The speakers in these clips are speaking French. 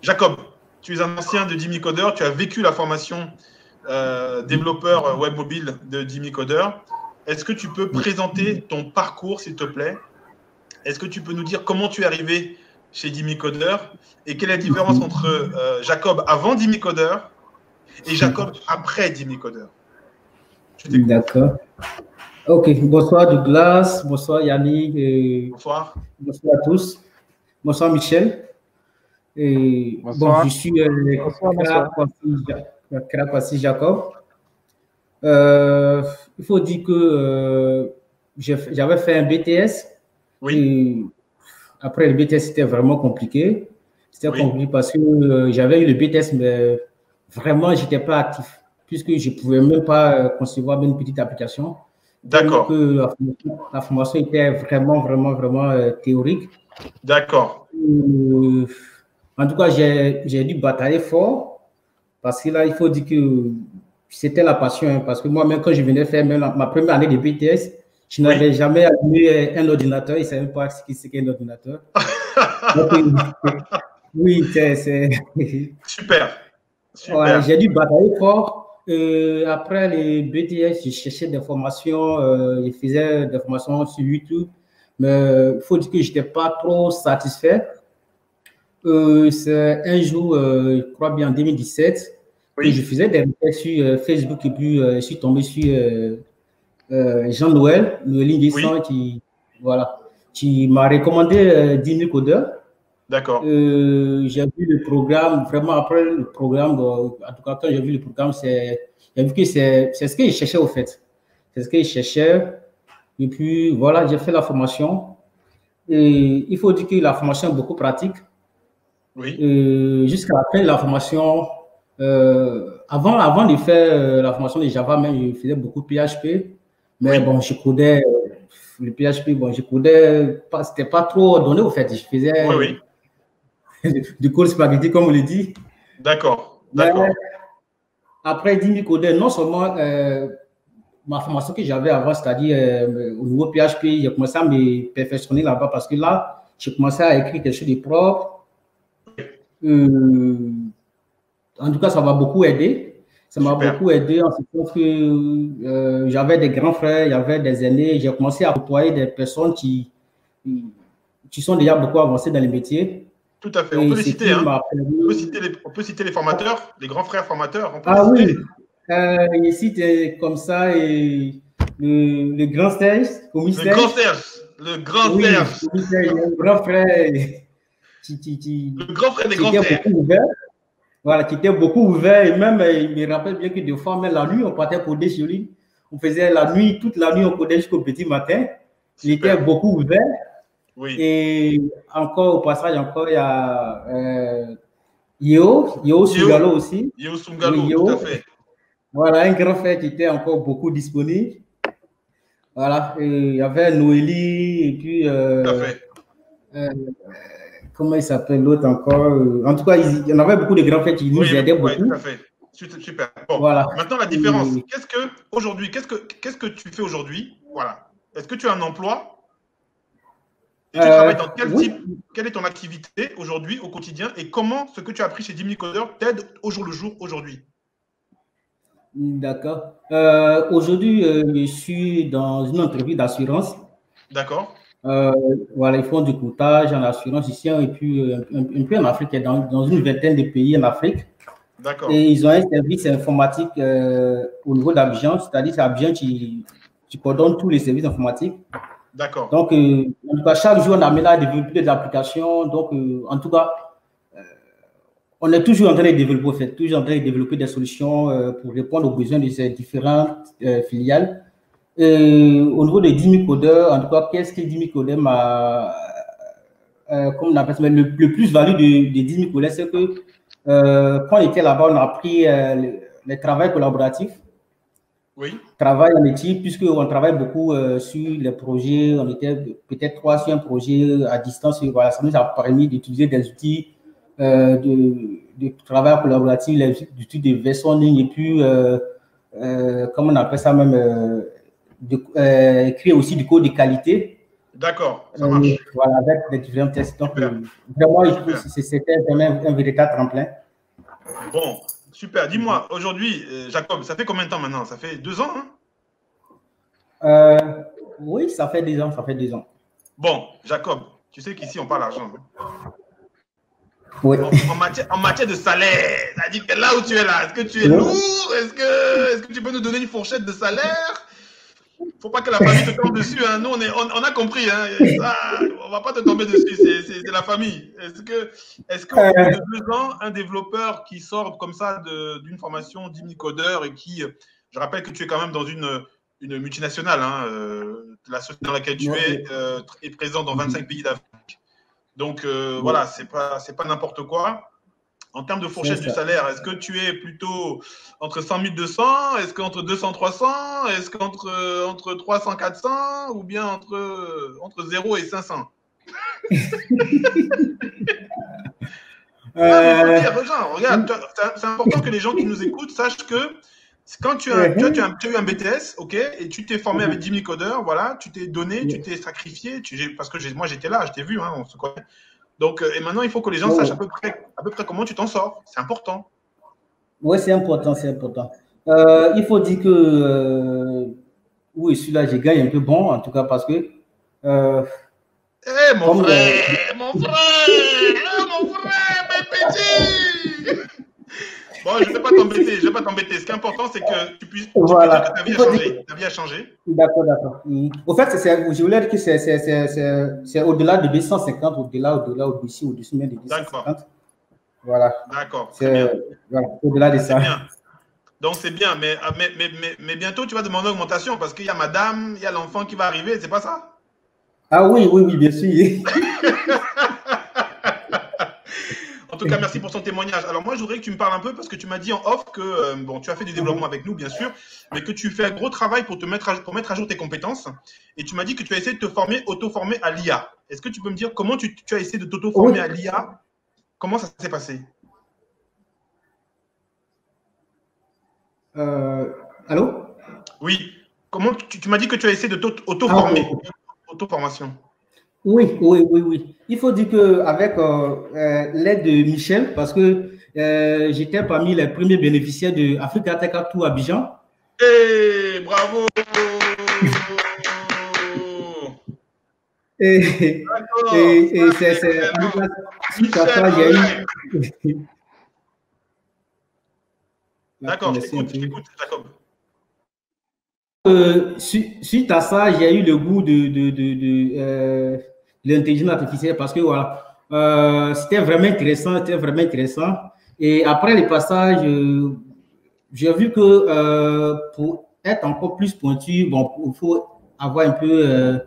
Jacob, tu es un ancien de Jimmy Coder, tu as vécu la formation développeur web mobile de Jimmy Coder. Est-ce que tu peux présenter ton parcours, s'il te plaît? Est-ce que tu peux nous dire comment tu es arrivé chez Jimmy Coder et quelle est la différence entre Jacob avant Jimmy Coder et Jacob après Jimmy Coder? D'accord. Ok, bonsoir Douglas, bonsoir Yannick, bonsoir. Bonsoir à tous. Bonsoir Michel. Bonsoir. Bon, je suis Krakwasi Jacob. Il faut dire que j'avais fait un BTS. Oui. Et après le BTS, c'était vraiment compliqué. C'était compliqué parce que j'avais eu le BTS, mais vraiment, je n'étais pas actif, puisque je ne pouvais même pas concevoir une petite application. D'accord. Que la formation était vraiment théorique. D'accord. En tout cas, j'ai dû batailler fort parce que là, il faut dire que c'était la passion. Hein, parce que moi-même, quand je venais faire ma première année de BTS, je n'avais jamais allumé un ordinateur. Je ne savais même pas ce qu'est un ordinateur. Oui, c'est... Super. Ouais, j'ai dû batailler fort. Après les BTS, je cherchais des formations, je faisais des formations sur YouTube, mais il faut dire que je n'étais pas trop satisfait. C'est un jour, je crois bien en 2017, que je faisais des requêtes sur Facebook et puis je suis tombé sur Jean-Noël, le Linguisant, qui m'a recommandé 10 000 codeurs. D'accord. J'ai vu le programme, vraiment après le programme, en tout cas quand j'ai vu le programme, j'ai vu que c'est ce que je cherchais au fait. C'est ce que je cherchais. Et puis voilà, j'ai fait la formation. Et il faut dire que la formation est beaucoup pratique. Oui. Jusqu'à la fin de la formation, avant de faire la formation de Java, même, je faisais beaucoup de PHP. Mais bon, je codais le PHP, bon, je codais, c'était pas trop donné au fait. Je faisais du code spaghetti, comme on le dit. D'accord. Après 10 000 codeurs, non seulement ma formation que j'avais avant, c'est-à-dire au niveau PHP, j'ai commencé à me perfectionner là-bas parce que là, j'ai commencé à écrire quelque chose de propre. En tout cas, ça m'a beaucoup aidé. Ça m'a beaucoup aidé en ce sens que j'avais des grands frères, il y avait des aînés. J'ai commencé à côtoyer des personnes qui sont déjà beaucoup avancées dans les métiers. Tout à fait. On peut les citer. Hein. On peut citer les formateurs, les grands frères formateurs. On peut les citer. Oui. Ici, comme ça, et le grand Serge. Le grand Serge. Le grand Serge. Le grand frère. Le grand frère des grands frères. Voilà, qui était beaucoup ouvert. Et même, il me rappelle bien que des fois, même la nuit, on partait coder sur lui. On faisait la nuit, toute la nuit, on codait jusqu'au petit matin. Il était beaucoup ouvert. Oui. Et encore, au passage, il y a Yeo Sungalo aussi. Yeo Sungalo, tout à fait. Voilà, un grand frère qui était encore beaucoup disponible. Voilà, et il y avait Noélie, et puis... tout à fait. Comment il s'appelle l'autre encore? En tout cas, il y en avait beaucoup de grands frères qui nous aidaient beaucoup. Oui, tout à fait. Super. Bon, voilà. Maintenant, la différence. Qu'est-ce que tu fais aujourd'hui? Voilà. Est-ce que tu as un emploi? Et tu travailles dans quel type? Quelle est ton activité aujourd'hui, au quotidien? Et comment ce que tu as appris chez Jimmy Coder t'aide au jour le jour aujourd'hui? D'accord. Aujourd'hui, je suis dans une entreprise d'assurance. D'accord. Voilà, ils font du courtage en assurance ici et puis un peu en Afrique, dans une vingtaine de pays en Afrique. D'accord. Et ils ont un service informatique au niveau d'Abidjan, c'est-à-dire c'est Abidjan qui coordonne tous les services informatiques. D'accord. Donc, en tout cas, chaque jour, on amène à développer des applications. Donc, en tout cas, on est toujours en train de développer, des solutions pour répondre aux besoins de ces différentes filiales. Au niveau des 10 000 codeurs, en tout cas, qu'est-ce que 10 000 codeurs m'a... comme on appelle ça, le plus-value des 10 000 codeurs, c'est que quand on était là-bas, on a appris le travail collaboratif. Oui. Travail en équipe, puisqu'on travaille beaucoup sur les projets. On était peut-être 3 sur un projet à distance. Et voilà, ça nous a permis d'utiliser des outils de travail collaboratif, les outils de version en ligne, et puis, comment on appelle ça même, créer aussi du code de qualité. D'accord, ça marche. Voilà, avec les différents tests. Donc, vraiment, c'était vraiment un véritable tremplin. Bon, super. Dis-moi, aujourd'hui, Jacob, ça fait combien de temps maintenant? Ça fait 2 ans, hein? Oui, ça fait 2 ans, ça fait 2 ans. Bon, Jacob, tu sais qu'ici, on parle argent. Hein? Oui. En matière de salaire, c'est-à-dire que là où tu es là, est-ce que tu es lourd? Est-ce que tu peux nous donner une fourchette de salaire? Faut pas que la famille te tombe dessus. Hein. Nous, on a compris. Hein. Ça, on va pas te tomber dessus. C'est la famille. Est-ce qu'au bout de 2 ans, un développeur qui sort comme ça d'une formation d'Imicodeur et qui, je rappelle que tu es quand même dans une multinationale, hein, la société dans laquelle tu es est présente dans 25 pays d'Afrique. Donc voilà, c'est pas n'importe quoi. En termes de fourchette du salaire, est-ce que tu es plutôt entre 100 000 200? Est-ce qu'entre 200 300? Est-ce qu'entre 300 400? Ou bien entre 0 et 500? Regarde, c'est important que les gens qui nous écoutent sachent que quand tu as eu un BTS, ok, et tu t'es formé avec 10 000 codeurs, voilà, tu t'es donné, tu t'es sacrifié, parce que moi j'étais là, je t'ai vu, hein, on se connaît. Donc, et maintenant, il faut que les gens sachent à peu près comment tu t'en sors. C'est important. Oui, c'est important, c'est important. Il faut dire que, oui, celui-là, je gagne un peu bon, en tout cas, parce que... mon frère, mon frère, mes petits. Bon, je ne vais pas t'embêter. Ce qui est important, c'est que tu puisses dire que ta vie a changé. D'accord, d'accord. Au fait, je voulais dire que c'est au-delà de 250, au-dessus même de 250. Voilà. D'accord, très bien. Voilà, au-delà de ça. Bien. Donc, c'est bien, mais bientôt, tu vas demander augmentation parce qu'il y a madame, il y a l'enfant qui va arriver, c'est pas ça? Ah oui, bien sûr. En tout cas, merci pour ton témoignage. Alors moi, je voudrais que tu me parles un peu parce que tu m'as dit en off que bon, tu as fait du développement avec nous, bien sûr, mais que tu fais un gros travail pour mettre à jour tes compétences. Et tu m'as dit que tu as essayé de auto-former à l'IA. Est-ce que tu peux me dire comment tu as essayé de t'auto-former à l'IA? Comment ça s'est passé? Allô? Oui. Comment tu m'as dit que tu as essayé de t'auto-former, auto-formation. Oui. Il faut dire qu'avec l'aide de Michel, parce que j'étais parmi les premiers bénéficiaires de Africa Tech Tour Abidjan. Hey, bravo! Et c'est suite à ça, il y a eu... D'accord, je t'écoute, Jacob. Suite à ça, j'ai eu le goût de l'intelligence artificielle parce que voilà, c'était vraiment intéressant. Et après le passage, j'ai vu que pour être encore plus pointu, bon, il faut avoir un peu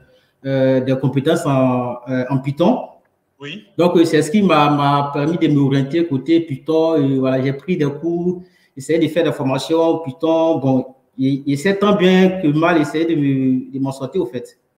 des compétences en Python. Oui. Donc, c'est ce qui m'a permis de m'orienter côté Python. Et voilà, j'ai pris des cours, essayé de faire des formations Python. Bon, et c'est tant bien que mal essayé de m'en sortir, au fait.